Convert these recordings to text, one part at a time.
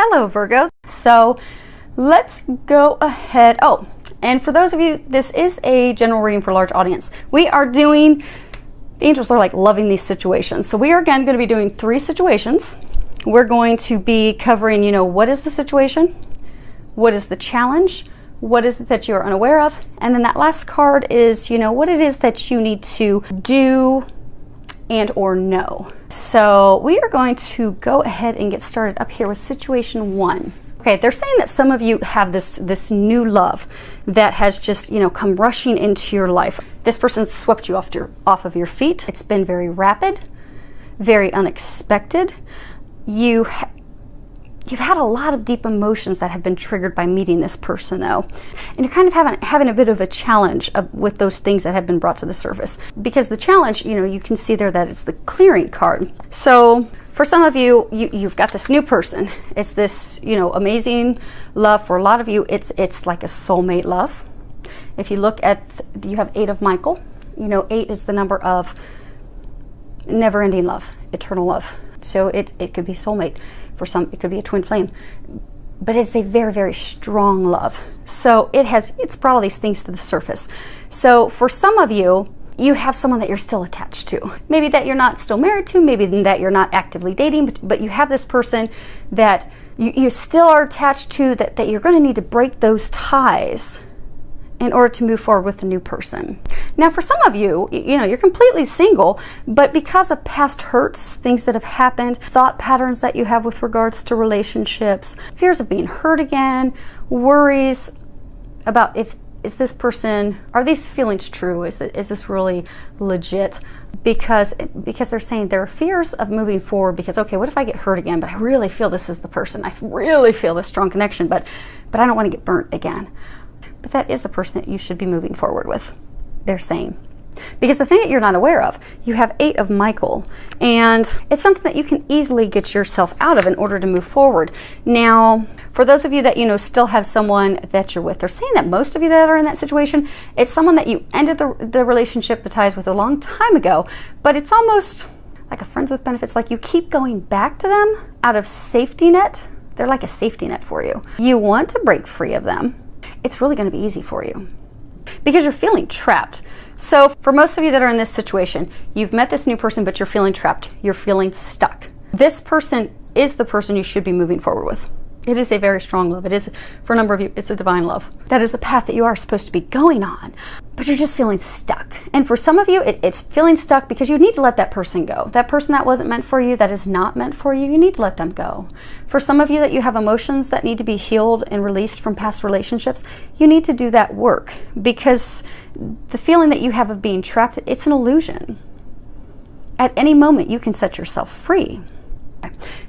Hello, Virgo. So let's go ahead. Oh, and for those of you, this is a general reading for a large audience. We are doing, the angels are like loving these situations. So we are again going to be doing 3 situations. We're going to be covering, what is the situation? What is the challenge? What is it that you're unaware of? And then that last card is, what it is that you need to do and or know. So we are going to go ahead and get started up here with situation 1. Okay, they're saying that some of you have this new love that has just, come rushing into your life. This person swept you off of your feet. It's been very rapid, very unexpected. You've had a lot of deep emotions that have been triggered by meeting this person, though. And you're kind of having a bit of a challenge with those things that have been brought to the surface. Because the challenge, you can see there that it's the clearing card. So for some of you, you've got this new person. It's this, amazing love. For a lot of you, it's like a soulmate love. If you look at, you have 8 of Michael. 8 is the number of never-ending love, eternal love. So it could be soulmate. For some, it could be a twin flame, but it's a very, very strong love. So it's brought all these things to the surface. So for some of you, you have someone that you're still attached to. Maybe that you're not still married to, maybe that you're not actively dating, but you have this person that you still are attached to, that you're going to need to break those ties in order to move forward with a new person. Now for some of you, you're completely single, but because of past hurts, things that have happened, thought patterns that you have with regards to relationships, fears of being hurt again, worries about is this person, are these feelings true? Is this really legit? Because they're saying there are fears of moving forward because, okay, what if I get hurt again, but I really feel this is the person. I really feel this strong connection, but I don't want to get burnt again. But that is the person that you should be moving forward with, they're saying. Because the thing that you're not aware of, you have 8 of Michael, and it's something that you can easily get yourself out of in order to move forward. Now, for those of you that, still have someone that you're with, they're saying that most of you that are in that situation, it's someone that you ended the relationship, the ties with a long time ago, but it's almost like a friends with benefits, like you keep going back to them out of safety net. They're like a safety net for you. You want to break free of them. It's really going to be easy for you because you're feeling trapped. So for most of you that are in this situation, you've met this new person, but you're feeling trapped. You're feeling stuck. This person is the person you should be moving forward with. It is a very strong love. It is, for a number of you, it's a divine love. That is the path that you are supposed to be going on, but you're just feeling stuck. And for some of you, it's feeling stuck because you need to let that person go. That person that wasn't meant for you, that is not meant for you, you need to let them go. For some of you that you have emotions that need to be healed and released from past relationships, you need to do that work because the feeling that you have of being trapped, it's an illusion. At any moment, you can set yourself free.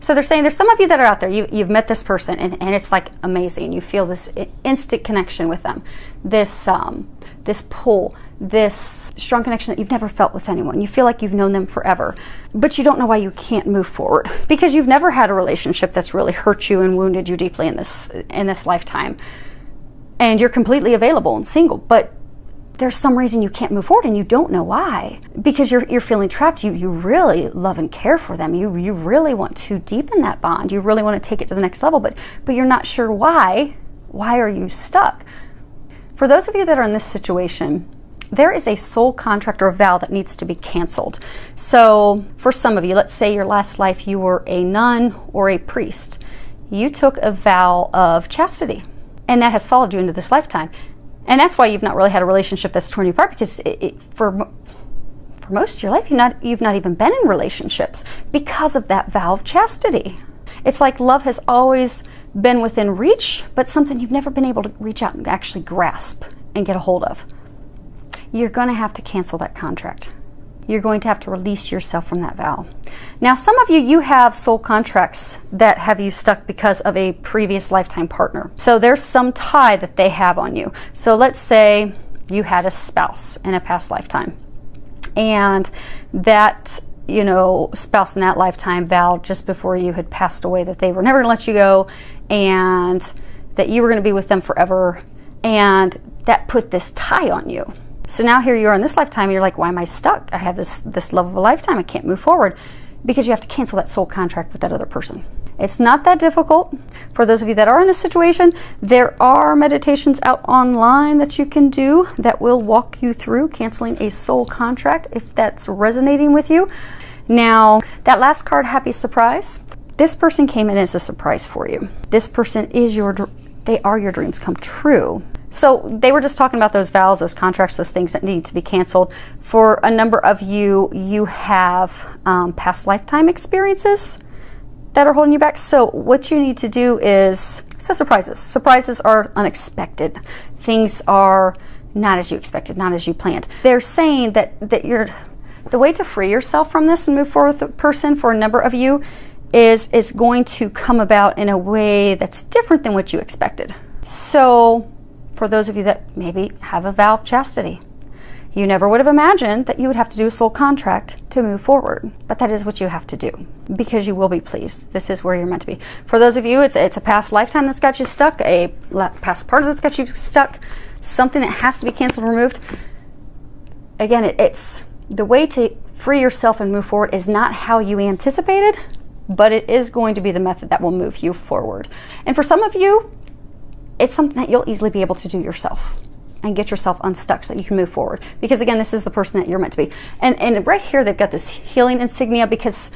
So they're saying there's some of you that are out there, you've met this person and it's like amazing. You feel this instant connection with them, this pull, this strong connection that you've never felt with anyone. You feel like you've known them forever, but you don't know why you can't move forward because you've never had a relationship that's really hurt you and wounded you deeply in this lifetime, and you're completely available and single, but there's some reason you can't move forward and you don't know why, because you're feeling trapped. You really love and care for them. You really want to deepen that bond. You really want to take it to the next level, but you're not sure why. Why are you stuck? For those of you that are in this situation, there is a soul contract or a vow that needs to be canceled. So for some of you, let's say your last life you were a nun or a priest. You took a vow of chastity, and that has followed you into this lifetime. And that's why you've not really had a relationship that's torn you apart, because for most of your life, you've not even been in relationships because of that vow of chastity. It's like love has always been within reach, but something you've never been able to reach out and actually grasp and get a hold of. You're going to have to cancel that contract. You're going to have to release yourself from that vow. Now, some of you have soul contracts that have you stuck because of a previous lifetime partner. So there's some tie that they have on you. So let's say you had a spouse in a past lifetime, and that, spouse in that lifetime vowed just before you had passed away that they were never going to let you go and that you were going to be with them forever, and that put this tie on you. So now here you are in this lifetime, you're like, why am I stuck? I have this love of a lifetime, I can't move forward, because you have to cancel that soul contract with that other person. It's not that difficult. For those of you that are in this situation, there are meditations out online that you can do that will walk you through canceling a soul contract if that's resonating with you. Now, that last card, Happy Surprise, this person came in as a surprise for you. This person is they are your dreams come true. So they were just talking about those vows, those contracts, those things that need to be canceled. For a number of you, you have past lifetime experiences that are holding you back. So what you need to do is, surprises. Surprises are unexpected. Things are not as you expected, not as you planned. They're saying that the way to free yourself from this and move forward with a person, for a number of you, is going to come about in a way that's different than what you expected. So for those of you that maybe have a vow of chastity, you never would have imagined that you would have to do a soul contract to move forward, but that is what you have to do because you will be pleased. This is where you're meant to be. For those of you, it's a past lifetime that's got you stuck, a past part that's got you stuck, something that has to be canceled, removed. Again, it's the way to free yourself and move forward is not how you anticipated, but it is going to be the method that will move you forward. And for some of you, it's something that you'll easily be able to do yourself and get yourself unstuck so that you can move forward. Because again, this is the person that you're meant to be. And right here, they've got this healing insignia, because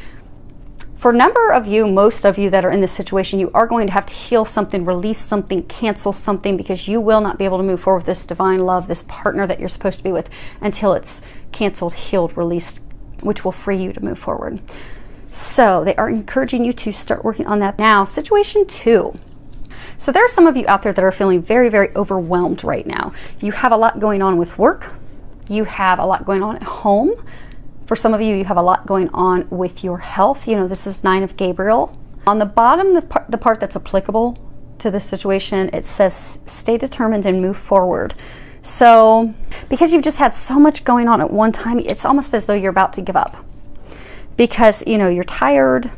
for a number of you, most of you that are in this situation, you are going to have to heal something, release something, cancel something, because you will not be able to move forward with this divine love, this partner that you're supposed to be with, until it's canceled, healed, released, which will free you to move forward. So they are encouraging you to start working on that now. Situation 2. So there are some of you out there that are feeling very, very overwhelmed right now. You have a lot going on with work. You have a lot going on at home. For some of you, you have a lot going on with your health. You know, this is 9 of Gabriel. On the bottom, the part that's applicable to this situation, it says, stay determined and move forward. So because you've just had so much going on at one time, it's almost as though you're about to give up. Because, you know, you're tired,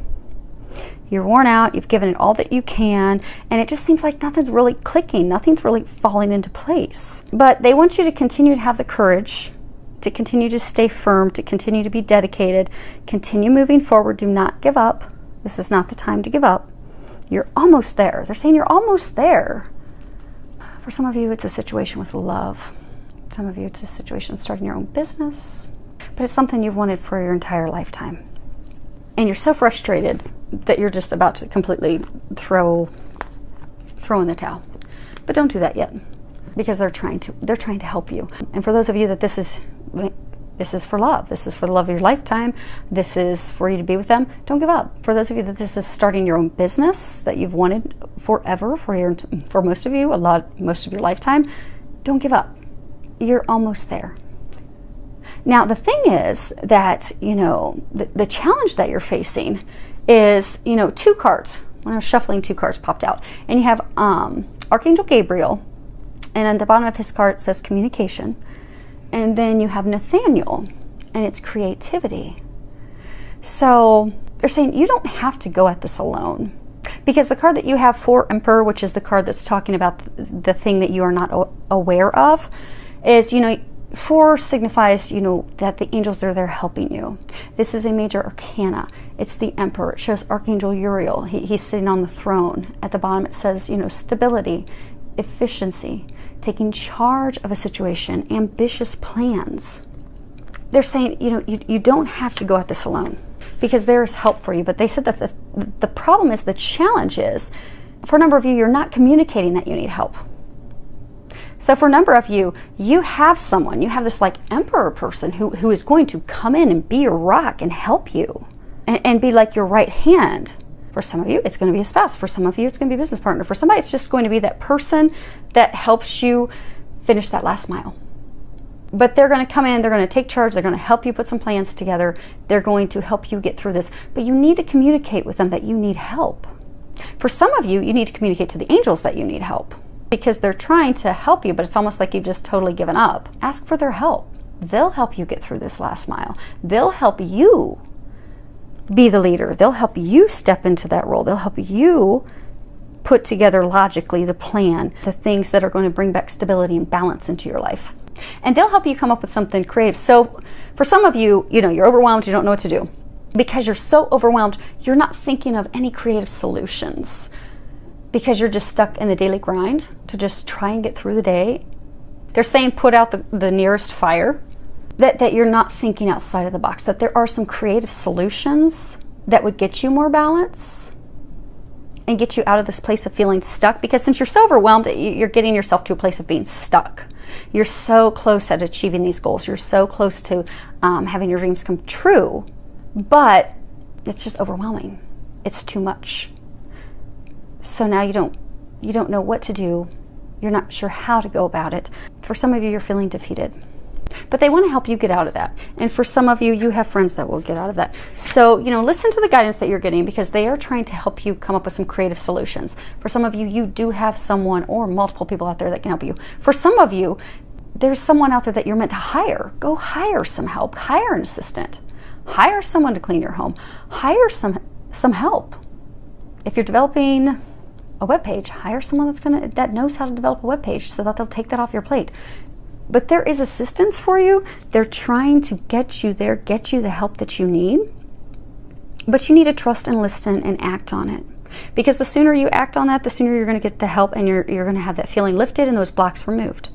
you're worn out, you've given it all that you can, and it just seems like nothing's really clicking, nothing's really falling into place. But they want you to continue to have the courage, to continue to stay firm, to continue to be dedicated, continue moving forward, do not give up. This is not the time to give up. You're almost there. They're saying you're almost there. For some of you, it's a situation with love. Some of you, it's a situation starting your own business. But it's something you've wanted for your entire lifetime. And you're so frustrated that you're just about to completely throw in the towel. But don't do that yet, because they're trying to help you. And for those of you that this is for love, this is for the love of your lifetime, this is for you to be with them, don't give up. For those of you that this is starting your own business that you've wanted forever, for most of you, most of your lifetime, don't give up. You're almost there. Now, the thing is that, you know, the challenge that you're facing is, you know, 2 cards. When I was shuffling, 2 cards popped out. And you have Archangel Gabriel, and on the bottom of his card it says communication. And then you have Nathaniel, and it's creativity. So they're saying you don't have to go at this alone. Because the card that you have for Emperor, which is the card that's talking about the thing that you are not aware of, is, you know, 4 signifies, you know, that the angels are there helping you. This is a major arcana. It's the Emperor. It shows Archangel Uriel. He's sitting on the throne. At the bottom it says, you know, stability, efficiency, taking charge of a situation, ambitious plans. They're saying, you know, you don't have to go at this alone, because there is help for you. But they said that the problem is, the challenge is, for a number of you, you're not communicating that you need help. So for a number of you, you have someone, you have this like Emperor person who is going to come in and be your rock and help you and be like your right hand. For some of you, it's going to be a spouse. For some of you, it's going to be a business partner. For somebody, it's just going to be that person that helps you finish that last mile. But they're going to come in, they're going to take charge, they're going to help you put some plans together, they're going to help you get through this. But you need to communicate with them that you need help. For some of you, you need to communicate to the angels that you need help, because they're trying to help you, but it's almost like you've just totally given up. Ask for their help. They'll help you get through this last mile. They'll help you be the leader. They'll help you step into that role. They'll help you put together logically the plan, the things that are going to bring back stability and balance into your life. And they'll help you come up with something creative. So for some of you, you know, you're overwhelmed, you don't know what to do. because you're so overwhelmed, you're not thinking of any creative solutions, because you're just stuck in the daily grind to just try and get through the day. They're saying put out the nearest fire, that you're not thinking outside of the box, that there are some creative solutions that would get you more balance and get you out of this place of feeling stuck. Because since you're so overwhelmed, you're getting yourself to a place of being stuck. You're so close at achieving these goals. You're so close to having your dreams come true, but it's just overwhelming. It's too much. So now you don't know what to do. You're not sure how to go about it. For some of you, you're feeling defeated. But they want to help you get out of that. And for some of you, you have friends that will get out of that. So, listen to the guidance that you're getting, because they are trying to help you come up with some creative solutions. For some of you, you do have someone or multiple people out there that can help you. For some of you, there's someone out there that you're meant to hire. Go hire some help. Hire an assistant. Hire someone to clean your home. Hire some help. If you're developing a web page, hire someone that knows how to develop a web page, so that they'll take that off your plate. But there is assistance for you. They're trying to get you there, get you the help that you need. But you need to trust and listen and act on it. Because the sooner you act on that, the sooner you're going to get the help, and you're going to have that feeling lifted and those blocks removed,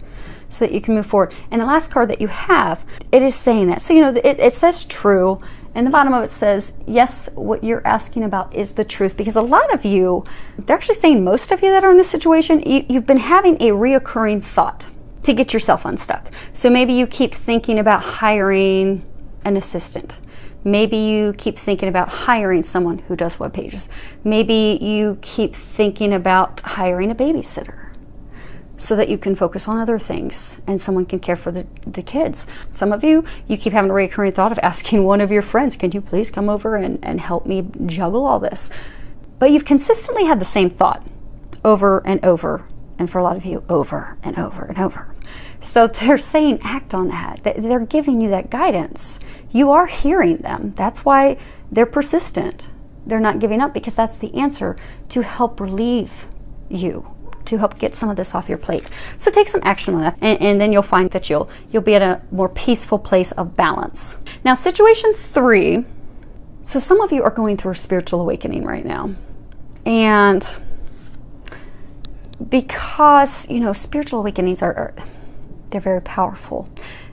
so that you can move forward. And the last card that you have, it is saying that. So, it says true. And the bottom of it says, yes, what you're asking about is the truth. Because a lot of you, they're actually saying most of you that are in this situation, you've been having a reoccurring thought to get yourself unstuck. So maybe you keep thinking about hiring an assistant. Maybe you keep thinking about hiring someone who does web pages. Maybe you keep thinking about hiring a babysitter, so that you can focus on other things and someone can care for the kids. Some of you keep having a recurring thought of asking one of your friends, can you please come over and help me juggle all this? But you've consistently had the same thought over and over, and for a lot of you, over and over and over. So they're saying act on that. They're giving you that guidance. You are hearing them. That's why they're persistent. They're not giving up, because that's the answer to help relieve you, to help get some of this off your plate. So take some action on that, and then you'll find that you'll be at a more peaceful place of balance. Now, situation 3. So some of you are going through a spiritual awakening right now. And because, spiritual awakenings they're very powerful.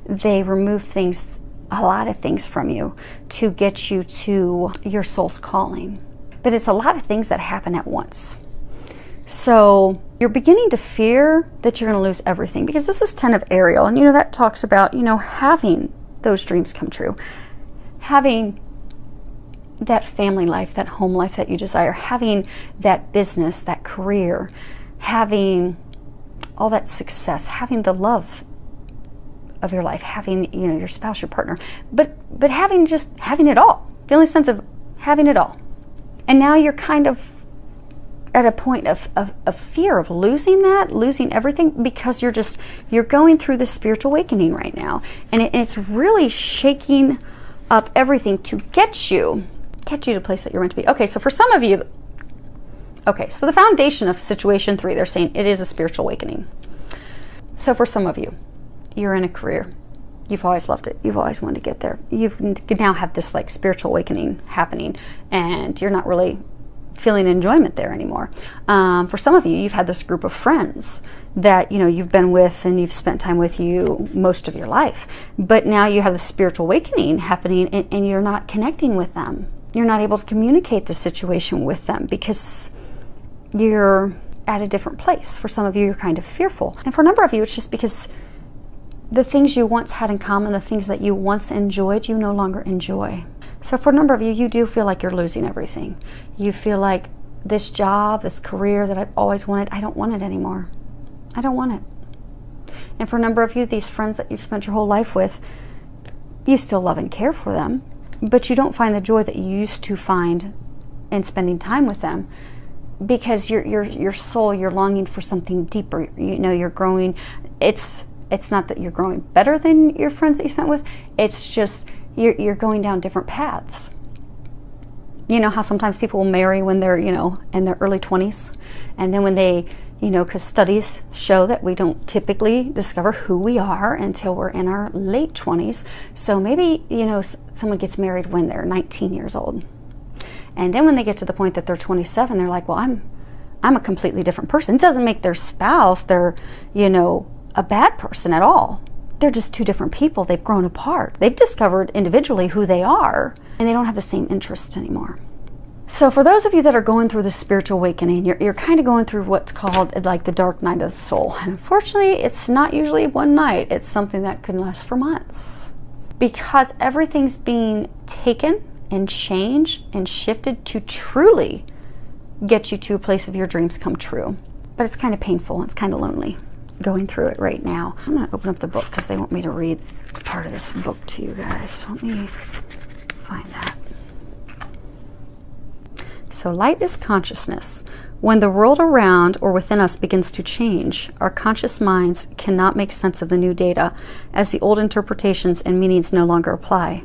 They remove a lot of things from you to get you to your soul's calling. But it's a lot of things that happen at once. So you're beginning to fear that you're going to lose everything, because this is 10 of Ariel, and that talks about having those dreams come true, having that family life, that home life that you desire, having that business, that career, having all that success, having the love of your life, having your spouse, your partner, but having it all, feeling a sense of having it all. And now you're kind of at a point of fear of losing everything, because you're going through this spiritual awakening right now, and it's really shaking up everything to get you to the place that you're meant to be. Okay, so for some of you, so the foundation of situation 3, they're saying it is a spiritual awakening. So for some of you, you're in a career. You've always loved it. You've always wanted to get there. You now have this spiritual awakening happening, and you're not really feeling enjoyment there anymore. For some of you, you've had this group of friends that you've been with and you've spent time with you most of your life, but now you have the spiritual awakening happening, and you're not connecting with them. You're not able to communicate the situation with them because you're at a different place. For some of you, you're kind of fearful, and for a number of you, it's just because the things you once had in common, the things that you once enjoyed, you no longer enjoy. So for a number of you, you do feel like you're losing everything. You feel like this job, this career that I've always wanted, I don't want it anymore. I don't want it. And for a number of you, these friends that you've spent your whole life with, you still love and care for them, but you don't find the joy that you used to find in spending time with them, because your soul, you're longing for something deeper. You're growing. It's not that you're growing better than your friends that you spent with. It's just you're going down different paths. You know how sometimes people will marry when they're in their early 20s, and then when they You know, because studies show that we don't typically discover who we are until we're in our late 20s. So maybe, you know, someone gets married when they're 19 years old. And then when they get to the point that they're 27, they're like, well, I'm a completely different person. It doesn't make their spouse, they're, you know, a bad person at all. They're just two different people. They've grown apart. They've discovered individually who they are, and they don't have the same interests anymore. So for those of you that are going through the spiritual awakening, you're kind of going through what's called like the dark night of the soul. And unfortunately, it's not usually one night. It's something that can last for months. Because everything's being taken and changed and shifted to truly get you to a place of your dreams come true. But it's kind of painful. It's kind of lonely going through it right now. I'm going to open up the book because they want me to read part of this book to you guys. Let me find that. So light is consciousness. When the world around or within us begins to change, our conscious minds cannot make sense of the new data, as the old interpretations and meanings no longer apply.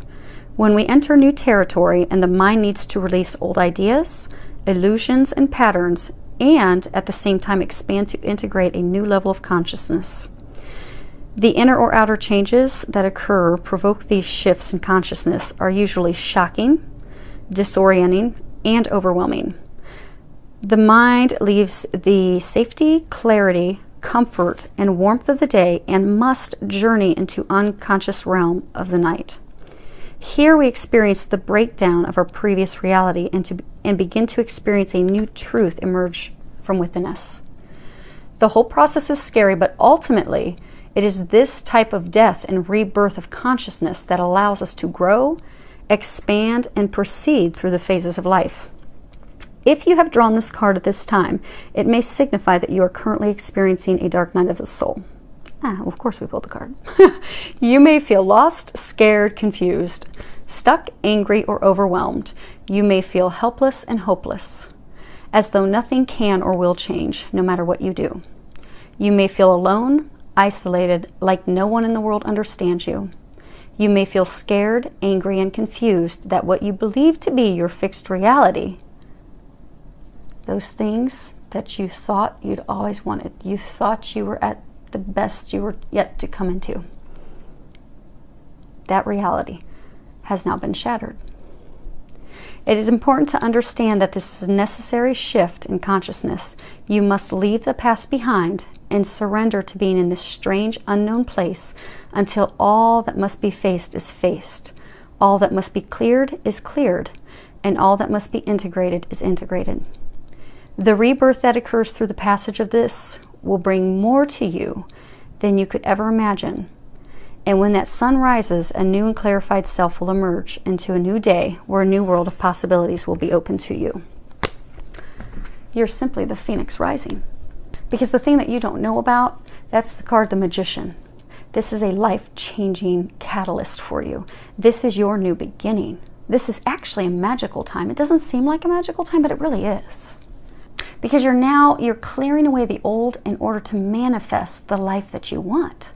When we enter new territory and the mind needs to release old ideas, illusions, and patterns, and at the same time expand to integrate a new level of consciousness. The inner or outer changes that occur provoke these shifts in consciousness are usually shocking, disorienting, and overwhelming. The mind leaves the safety, clarity, comfort, and warmth of the day and must journey into unconscious realm of the night. Here we experience the breakdown of our previous reality and begin to experience a new truth emerge from within us. The whole process is scary, but ultimately it is this type of death and rebirth of consciousness that allows us to grow, expand, and proceed through the phases of life. If you have drawn this card at this time, it may signify that you are currently experiencing a dark night of the soul. Well, of course we pulled the card. You may feel lost, scared, confused, stuck, angry, or overwhelmed. You may feel helpless and hopeless, as though nothing can or will change, no matter what you do. You may feel alone, isolated, like no one in the world understands you. You may feel scared, angry, and confused that what you believe to be your fixed reality, those things that you thought you'd always wanted, you thought you were at the best you were yet to come into, that reality has now been shattered. It is important to understand that this is a necessary shift in consciousness. You must leave the past behind and surrender to being in this strange, unknown place until all that must be faced is faced, all that must be cleared is cleared, and all that must be integrated is integrated. The rebirth that occurs through the passage of this will bring more to you than you could ever imagine. And when that sun rises, a new and clarified self will emerge into a new day where a new world of possibilities will be open to you. You're simply the phoenix rising. Because the thing that you don't know about, that's the card, the Magician. This is a life-changing catalyst for you. This is your new beginning. This is actually a magical time. It doesn't seem like a magical time, but it really is. Because you're clearing away the old in order to manifest the life that you want.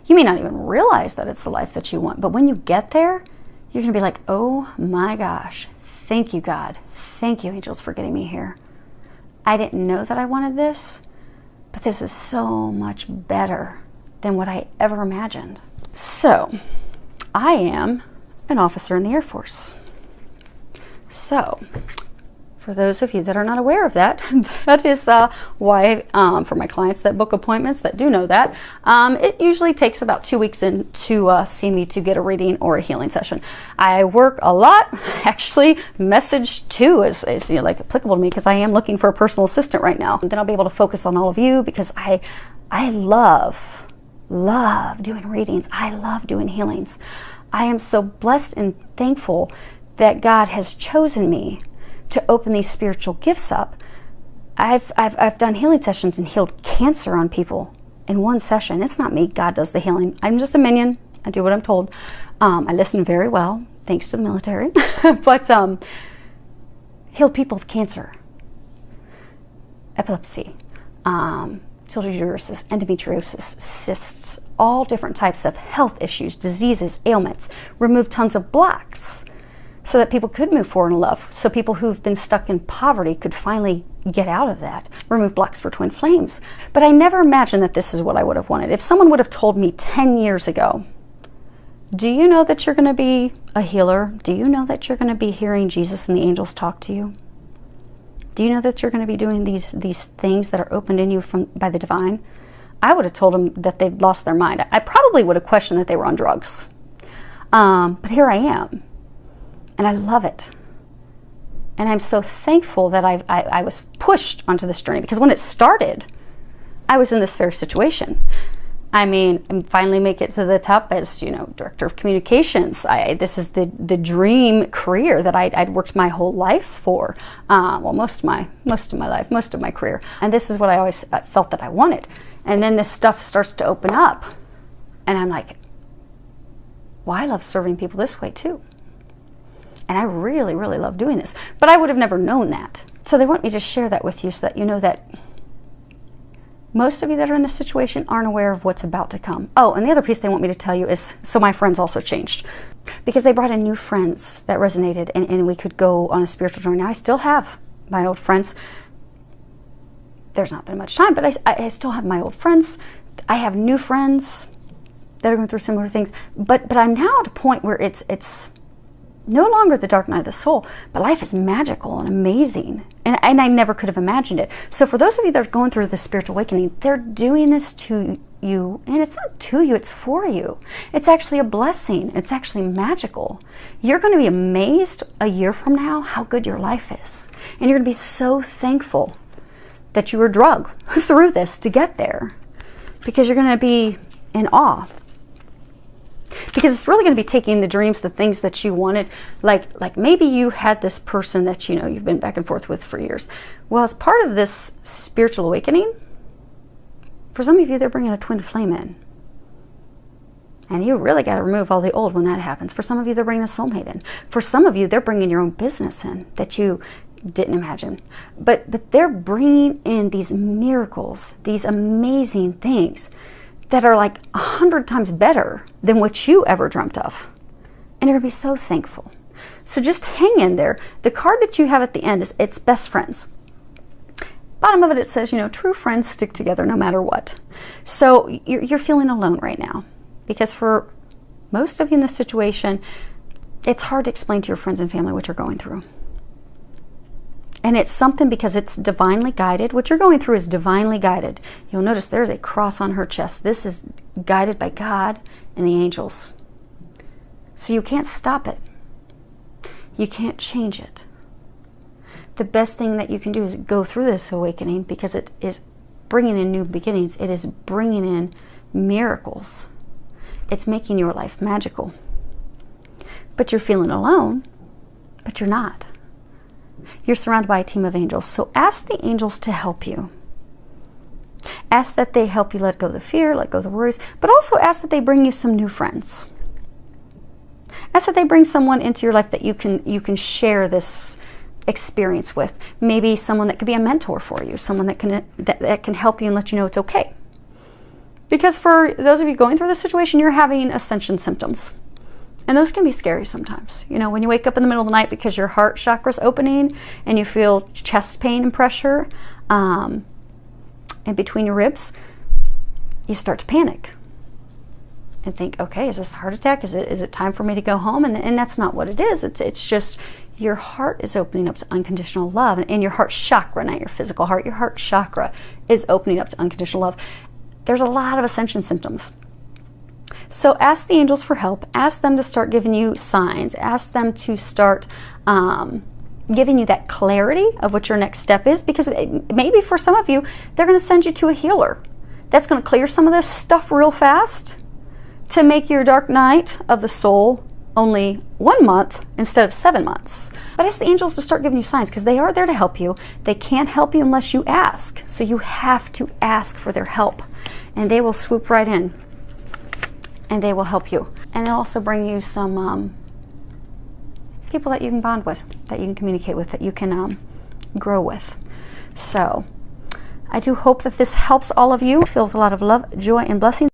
You may not even realize that it's the life that you want, but when you get there, you're going to be like, oh my gosh, thank you, God. Thank you, angels, for getting me here. I didn't know that I wanted this, but this is so much better than what I ever imagined. So, I am an officer in the Air Force. So, for those of you that are not aware of that, that is why, for my clients that book appointments that do know that, it usually takes about 2 weeks in to see me to get a reading or a healing session. I work a lot. Actually, message 2 is like applicable to me because I am looking for a personal assistant right now. And then I'll be able to focus on all of you because I love doing readings. I love doing healings. I am so blessed and thankful that God has chosen me to open these spiritual gifts up. I've done healing sessions and healed cancer on people in one session. It's not me. God does the healing. I'm just a minion. I do what I'm told. I listen very well, thanks to the military. But healed people with cancer, epilepsy, uteruses, endometriosis, cysts, all different types of health issues, diseases, ailments, removed tons of blocks. so that people could move forward in love, so people who've been stuck in poverty could finally get out of that. Remove blocks for twin flames. But I never imagined that this is what I would have wanted. If someone would have told me 10 years ago, do you know that you're going to be a healer? Do you know that you're going to be hearing Jesus and the angels talk to you? Do you know that you're going to be doing these things that are opened in you by the divine? I would have told them that they'd lost their mind. I probably would have questioned that they were on drugs. But here I am. And I love it. And I'm so thankful that I was pushed onto this journey, because when it started, I was in this very situation. I mean, I finally make it to the top as, you know, director of communications. This is the dream career that I'd worked my whole life for. Well, most of my life, most of my career. And this is what I always felt that I wanted. And then this stuff starts to open up. And I'm like, well, I love serving people this way too. And I really, really love doing this. But I would have never known that. So they want me to share that with you so that you know that most of you that are in this situation aren't aware of what's about to come. Oh, and the other piece they want me to tell you is, so my friends also changed. Because they brought in new friends that resonated, and we could go on a spiritual journey. Now, I still have my old friends. There's not been much time, but I still have my old friends. I have new friends that are going through similar things. But I'm now at a point where it's no longer the dark night of the soul, but life is magical and amazing. And I never could have imagined it. So for those of you that are going through this spiritual awakening, they're doing this to you. And it's not to you, it's for you. It's actually a blessing. It's actually magical. You're going to be amazed a year from now how good your life is. And you're going to be so thankful that you were drugged through this to get there. Because you're going to be in awe. Because it's really going to be taking the dreams, the things that you wanted, like maybe you had this person that, you know, you've been back and forth with for years. Well, as part of this spiritual awakening, for some of you, they're bringing a twin flame in. And you really got to remove all the old when that happens. For some of you, they're bringing a soulmate in. For some of you, they're bringing your own business in that you didn't imagine. But they're bringing in these miracles, these amazing things that are like 100 times better than what you ever dreamt of. And you're gonna be so thankful. So just hang in there. The card that you have at the end is, it's best friends. Bottom of it, it says, you know, true friends stick together no matter what. So you're feeling alone right now. Because for most of you in this situation, it's hard to explain to your friends and family what you're going through. And it's something because it's divinely guided. What you're going through is divinely guided. You'll notice there's a cross on her chest. This is guided by God and the angels. So you can't stop it. You can't change it. The best thing that you can do is go through this awakening, because it is bringing in new beginnings. It is bringing in miracles. It's making your life magical. But you're feeling alone, but you're not. You're surrounded by a team of angels. So ask the angels to help you. Ask that they help you let go of the fear, let go of the worries, but also ask that they bring you some new friends. Ask that they bring someone into your life that you can share this experience with. Maybe someone that could be a mentor for you, someone that can help you and let you know it's okay. Because for those of you going through this situation, you're having ascension symptoms. And those can be scary sometimes. You know, when you wake up in the middle of the night because your heart chakra's opening and you feel chest pain and pressure in between your ribs, you start to panic and think, okay, is this a heart attack? Is it time for me to go home? And that's not what it is. It's just your heart is opening up to unconditional love. And your heart chakra, not your physical heart, your heart chakra is opening up to unconditional love. There's a lot of ascension symptoms. So ask the angels for help. Ask them to start giving you signs. Ask them to start giving you that clarity of what your next step is. Because maybe for some of you, they're going to send you to a healer. That's going to clear some of this stuff real fast to make your dark night of the soul only 1 month instead of 7 months. But ask the angels to start giving you signs, because they are there to help you. They can't help you unless you ask. So you have to ask for their help. And they will swoop right in. And they will help you. And they'll also bring you some people that you can bond with, that you can communicate with, that you can grow with. So I do hope that this helps all of you. Feel with a lot of love, joy, and blessings.